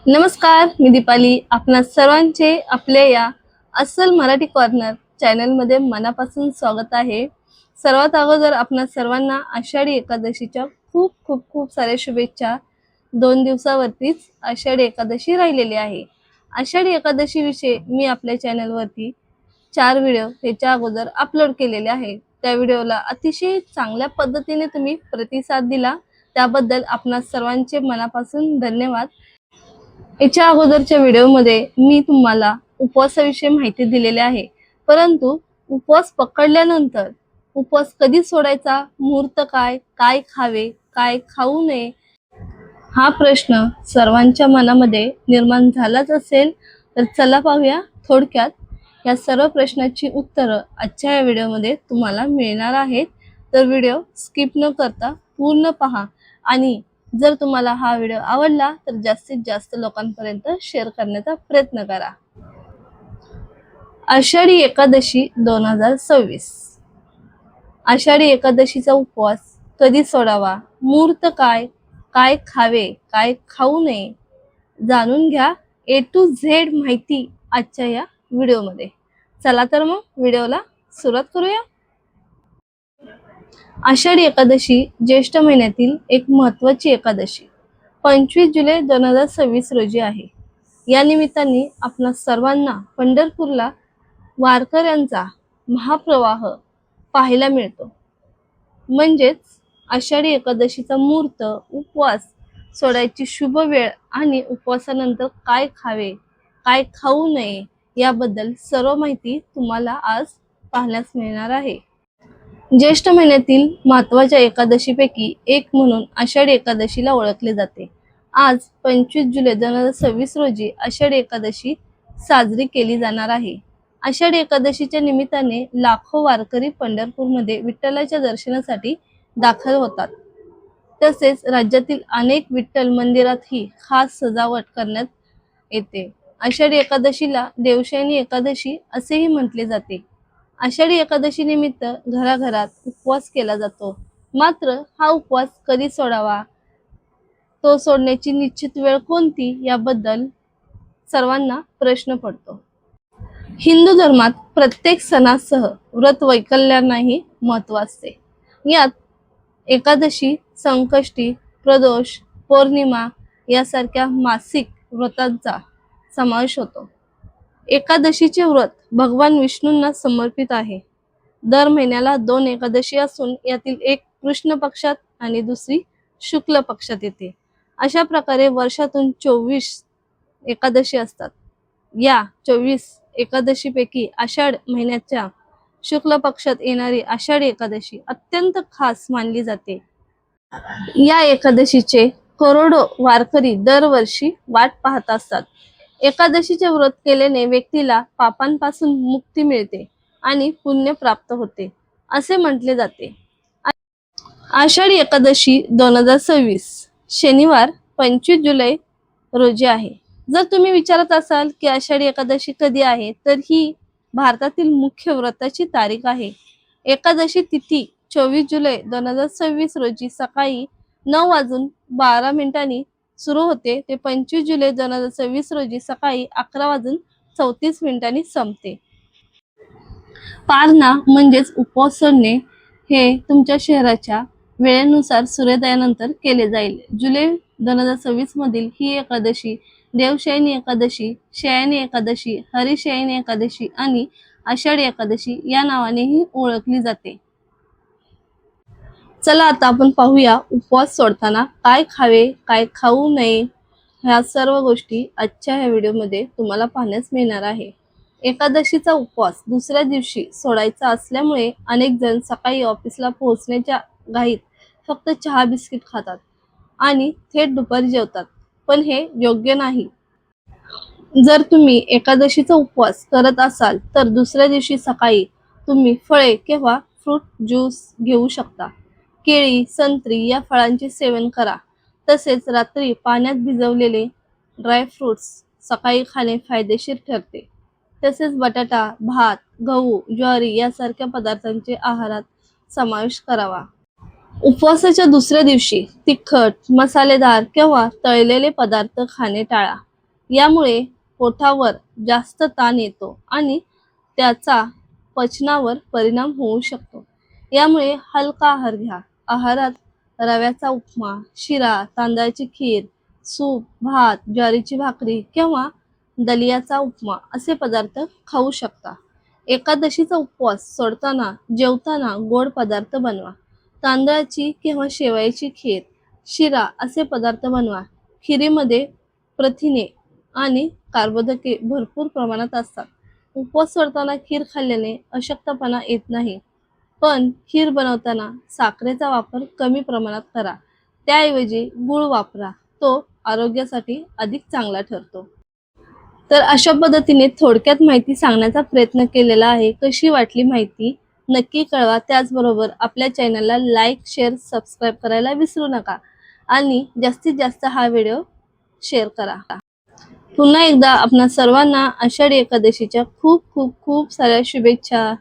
नमस्कार, मी दीपाली. आपणा सर्वांचे आपल्या या अस्सल मराठी कॉर्नर चॅनलमध्ये मनापासून स्वागत आहे. सर्वात अगोदर आपणा सर्वांना आषाढी एकादशीच्या खूप खूप खूप साऱ्या शुभेच्छा. 2 दिवसावरतीच आषाढी एकादशी राहिलेली आहे. आषाढी एकादशी विषयी मी आपल्या चॅनलवरती 4 व्हिडिओ याच्या अगोदर अपलोड केलेले आहेत. त्या व्हिडिओला अतिशय चांगल्या पद्धतीने तुम्ही प्रतिसाद दिला, त्याबद्दल आपणा सर्वांचे मनापासून धन्यवाद. याच्या अगोदरच्या व्हिडिओमध्ये मी तुम्हाला उपवासाविषयी माहिती दिलेली आहे, परंतु उपवास पकडल्यानंतर उपवास कधी सोडायचा, मुहूर्त काय, काय खावे, काय खाऊ नये, हा प्रश्न सर्वांच्या मनामध्ये निर्माण झालाच असेल. तर चला पाहूया थोडक्यात या सर्व प्रश्नाची उत्तरं आजच्या या व्हिडिओमध्ये तुम्हाला मिळणार आहेत. तर व्हिडिओ स्किप न करता पूर्ण पहा आणि जर तुम्हाला हा व्हिडिओ आवडला तर जास्तीत जास्त लोकांपर्यंत शेअर करण्याचा प्रयत्न करा. आषाढी एकादशी 2026. आषाढी एकादशीचा उपवास कधी सोडावा, मुहूर्त काय, काय खावे, काय खाऊ नये, जाणून घ्या A to Z माहिती आजच्या या व्हिडिओमध्ये. चला तर मग व्हिडिओला सुरुवात करूया. आषाढी एकादशी ज्येष्ठ महिन्यातील एक महत्त्वाची एकादशी 25 जुलै 2026 रोजी आहे. या निमित्ताने आपणा सर्वांना पंढरपूरला वारकऱ्यांचा महाप्रवाह पाहायला मिळतो. म्हणजेच आषाढी एकादशीचा मुहूर्त, उपवास सोडायची शुभ वेळ आणि उपवासानंतर काय खावे, काय खाऊ नये याबद्दल सर्व माहिती तुम्हाला आज पाहण्यास मिळणार आहे. ज्येष्ठ महिन्यातील महत्त्वाच्या एकादशीपैकी एक म्हणून आषाढी एकादशीला ओळखले जाते. आज 25 जुलै 2026 रोजी आषाढी एकादशी साजरी केली जाणार आहे. आषाढी एकादशीच्या निमित्ताने लाखो वारकरी पंढरपूरमध्ये विठ्ठलाच्या दर्शनासाठी दाखल होतात. तसेच राज्यातील अनेक विठ्ठल मंदिरातही खास सजावट करण्यात येते. आषाढी एकादशीला देवशयनी एकादशी असेही म्हटले जाते. आषाढी एकादशी निमित्त घराघरात उपवास केला जातो. मात्र हा उपवास कधी सोडावा, तो सोडण्याची निश्चित वेळ कोणती याबद्दल सर्वांना प्रश्न पडतो. हिंदू धर्मात प्रत्येक सणासह व्रत वैकल्यांनाही महत्त्व असते. यात एकादशी, संकष्टी, प्रदोष, पौर्णिमा यासारख्या मासिक व्रतांचा समावेश होतो. एकादशीचे व्रत भगवान विष्णूंना समर्पित आहे. दर महिन्याला 2 एकादशी असून यातील एक कृष्ण पक्षात आणि दुसरी शुक्ल पक्षात येते. अशा प्रकारे वर्षातून 24 एकादशी असतात. या 24 एकादशीपैकी आषाढ महिन्याच्या शुक्ल पक्षात येणारी आषाढी एकादशी अत्यंत खास मानली जाते. या एकादशीचे करोडो वारकरी दरवर्षी वाट पाहत असतात. एकादशीचे व्रत केल्याने व्यक्तीला पापांपासून मुक्ती मिळते आणि पुण्य प्राप्त होते असे म्हटले जाते. आषाढी एकादशी 2026 शनिवार 25 जुलै रोजी आहे. जर तुम्ही विचारत असाल की आषाढी एकादशी कधी आहे, तर ही भारतातील मुख्य व्रताची तारीख आहे. एकादशी तिथी 24 जुलै 2026 रोजी सकाळी 9:12 सुरू होते ते 25 जुलै 2026 रोजी सकाळी 11:34 संपते. पारणा म्हणजेच उपवास सोडणे हे तुमच्या शहराच्या वेळेनुसार सूर्योदयानंतर केले जाईल. जुलै 2026 मधील ही एकादशी देवशयनी एकादशी, शयनी एकादशी, हरिशयनी एकादशी आणि आषाढी एकादशी या नावानेही ओळखली जाते. चला आता आपण पाहूया उपवास सोडताना काय खावे, काय खाऊ नये ह्या सर्व गोष्टी आजच्या ह्या व्हिडिओमध्ये तुम्हाला पाहण्यास मिळणार आहे. एकादशीचा उपवास दुसऱ्या दिवशी सोडायचा असल्यामुळे अनेक जण सकाळी ऑफिसला पोहोचण्याच्या घाईत फक्त चहा बिस्किट खातात आणि थेट दुपारी जेवतात, पण हे योग्य नाही. जर तुम्ही एकादशीचा उपवास करत असाल तर दुसऱ्या दिवशी सकाळी तुम्ही फळे किंवा फ्रूट ज्यूस घेऊ शकता. केळी, संत्री या फळांचे सेवन करा. तसेच रात्री पाण्यात भिजवलेले ड्रायफ्रुट्स सकाळी खाणे फायदेशीर ठरते. तसेच बटाटा, भात, गहू, ज्वारी यासारख्या पदार्थांचे आहारात समावेश करावा. उपवासाच्या दुसऱ्या दिवशी तिखट, मसालेदार किंवा तळलेले पदार्थ खाणे टाळा. यामुळे पोटावर जास्त ताण येतो आणि त्याचा पचनावर परिणाम होऊ शकतो. यामुळे हलका आहार घ्या. आहारात रव्याचा उपमा, शिरा, तांदळाची खीर, सूप, भात, ज्वारीची भाकरी किंवा दलियाचा उपमा असे पदार्थ खाऊ शकता. एकादशीचा उपवास सोडताना जेवताना गोड पदार्थ बनवा. तांदळाची किंवा शेवयाची खीर, शिरा असे पदार्थ बनवा. खिरीमध्ये प्रथिने आणि कार्बोदके भरपूर प्रमाणात असतात. उपवास सोडताना खीर खाल्ल्याने अशक्तपणा येत नाही. पण खीर बनवताना साखरेचा वापर कमी प्रमाणात करा. त्याऐवजी गूळ वापरा. तो आरोग्यासाठी अधिक चांगला ठरतो. तर अशा पद्धतीने थोडक्यात माहिती सांगण्याचा प्रयत्न केलेला आहे. कशी वाटली माहिती नक्की कळवा. त्याचबरोबर आपल्या चॅनलला लाईक, शेअर, सबस्क्राईब करायला विसरू नका आणि जास्तीत जास्त हा व्हिडिओ शेअर करा. पुन्हा एकदा आपणा सर्वांना आषाढी एकादशीच्या खूप खूप खूप साऱ्या शुभेच्छा.